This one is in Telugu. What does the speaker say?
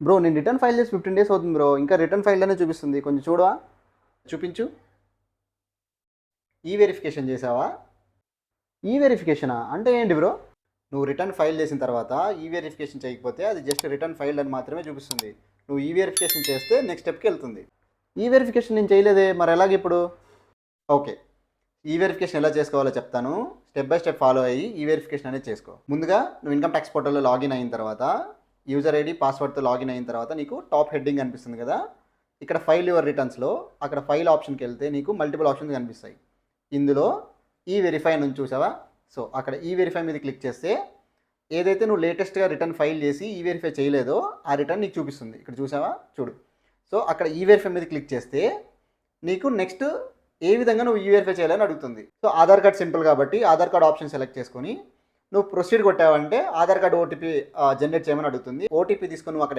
బ్రో నేను రిటర్న్ ఫైల్ చేసి 15 డేస్ అవుతుంది బ్రో. ఇంకా రిటర్న్ ఫైల్ అనే చూపిస్తుంది. కొంచెం చూడవా? చూపించు. ఈ వెరిఫికేషన్ చేసావా? ఈ వెరిఫికేషనా అంటే ఏంటి బ్రో? నువ్వు రిటర్న్ ఫైల్ చేసిన తర్వాత ఈ వెరిఫికేషన్ చేయకపోతే అది జస్ట్ రిటర్న్ ఫైల్ అని మాత్రమే చూపిస్తుంది. నువ్వు ఈ వెరిఫికేషన్ చేస్తే నెక్స్ట్ స్టెప్కి వెళ్తుంది. ఈ వెరిఫికేషన్ నేను చేయలేదే, మరి ఎలాగ ఇప్పుడు? ఓకే, ఈ వెరిఫికేషన్ ఎలా చేసుకోవాలో చెప్తాను. స్టెప్ బై స్టెప్ ఫాలో అయ్యి ఈ వెరిఫికేషన్ అనేది చేసుకో. ముందుగా నువ్వు ఇన్కమ్ ట్యాక్స్ పోర్టల్లో లాగిన్ అయిన తర్వాత యూజర్ ఐడి పాస్వర్డ్తో లాగిన్ అయిన తర్వాత నీకు టాప్ హెడ్డింగ్ కనిపిస్తుంది కదా, ఇక్కడ ఫైల్ యువర్ రిటర్న్స్లో అక్కడ ఫైల్ ఆప్షన్కి వెళ్తే నీకు మల్టిపుల్ ఆప్షన్స్ కనిపిస్తాయి. ఇందులో ఈ వెరిఫై నుంచి చూసావా? సో అక్కడ ఈ వెరిఫై మీద క్లిక్ చేస్తే ఏదైతే నువ్వు లేటెస్ట్గా రిటర్న్ ఫైల్ చేసి ఈ వెరిఫై చేయలేదో ఆ రిటర్న్ నీకు చూపిస్తుంది. ఇక్కడ చూసావా? చూడు. సో అక్కడ ఈ వెరిఫై మీద క్లిక్ చేస్తే నీకు నెక్స్ట్ ఏ విధంగా నువ్వు ఈ వెరిఫై చేయాలని అడుగుతుంది. సో ఆధార్ కార్డ్ సింపుల్ కాబట్టి ఆధార్ కార్డ్ ఆప్షన్ సెలెక్ట్ చేసుకొని నువ్వు ప్రొసీడ్ కొట్టావంటే ఆధార్ కార్డ్ ఓటీపీ జనరేట్ చేయమని అడుగుతుంది. ఓటీపీ తీసుకొని నువ్వు అక్కడ